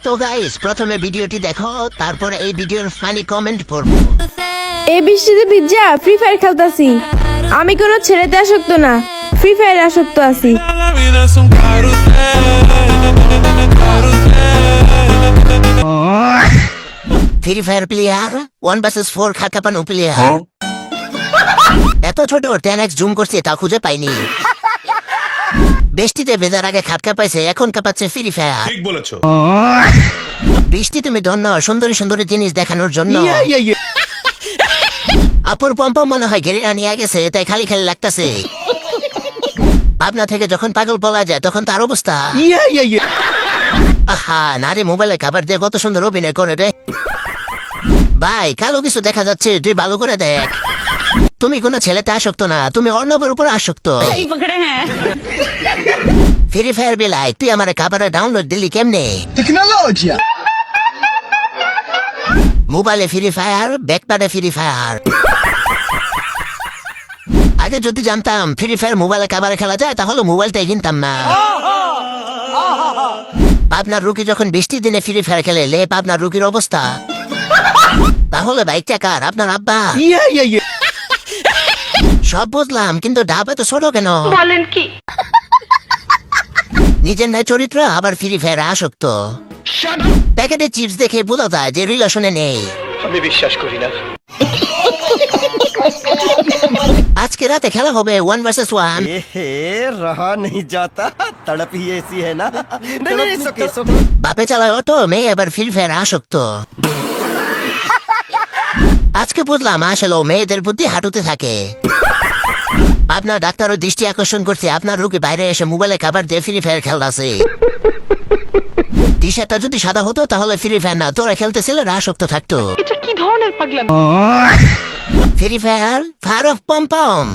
তো গাইস প্রথমে ভিডিওটি দেখো, তারপর এই ভিডিওর ফানি কমেন্ট পড়বো। এই বৃষ্টিতে ভিজা ফ্রি ফায়ার খেলতাছি। আমি কোনো ছেলেতে আসক্ত না, ফ্রি ফায়ার আসক্ত আছি। La vida es un carrusel, free fire player 1 vs 4 খাকাপানো প্লেয়ার। এত ছোট 10x জুম করছে তা খুঁজে পাইনি। বৃষ্টিতে ভেজার আগে খাটকা পাইছে, এখন কাঁপাচ্ছে ফ্রি ফায়ার। ঠিক বলেছো। বৃষ্টি তুমি ধন্য সুন্দরী সুন্দরী জিনিস দেখানোর জন্য। আপুর পম্পম মনে হয় ঘেরে নিয়ে গেছে, তাই খালি খালি লাগতেছে। ভাবনা থেকে যখন পাগল বলা যায় তখন তার অবস্থা। আহা নারী মোবাইলে খাবার দিয়ে কত সুন্দর অভিনয় করে রে ভাই। কালো কিছু দেখা যাচ্ছে, তুই ভালো করে দেখ। তুমি কোনো ছেলেতে আসক্ত না, তুমি অর্ণবের উপর আসক্ত। ফ্রি ফায়ার বেলায় তুই আমার খাবারে ডাউনলোড দিলি কেমনে? মোবাইলে ফ্রি ফায়ার, ব্যাকপ্যাডে ফ্রি ফায়ার। আগে যদি জানতাম ফ্রি ফায়ার মোবাইলে খাবারে খেলা যায় তাহলে মোবাইলটাই কিনতাম না। আপনার রুকি যখন বৃষ্টির দিনে ফ্রি ফায়ার খেলে লে আপনার রুকির অবস্থা। তাহলে বাইকটা কার? আপনার আব্বা। সব বুঝলাম, কিন্তু ডাবে তো ছোট কেন? বলেন কি? নিজের নাই চরিত্র, আবার ফ্রি ফায়ার আসক্ত। প্যাকেটে চিপস দেখে বোঝা যায় যে রিলেশনে নেই। আমি বিশ্বাস করি না। আজকে রাতে খেলা হবে 1 vs 1। रहा नहीं जाता, तड़प ही ऐसी है ना। नहीं, it's okay, it's okay। বাপে চালায় অটো, মেয়ে এবার ফ্রি ফায়ার আসক্ত। আজকে বুঝলাম আসলে মেয়েদের বুদ্ধি হাঁটুতে থাকে। আপনার ডাক্তারও দৃষ্টি আকর্ষণ করছে, আপনার রোগী বাইরে এসে মোবাইলে খাবার দিয়ে ফ্রি ফায়ার খেলতেছে। টি শার্টটা যদি সাদা হতো তাহলে ফ্রি ফায়ার না, তোরা খেলতেছিল আসক্ত থাকতো। এটা কি ধরনের পাগলামি? ফ্রি ফায়ার ফায়ার অফ পম পম।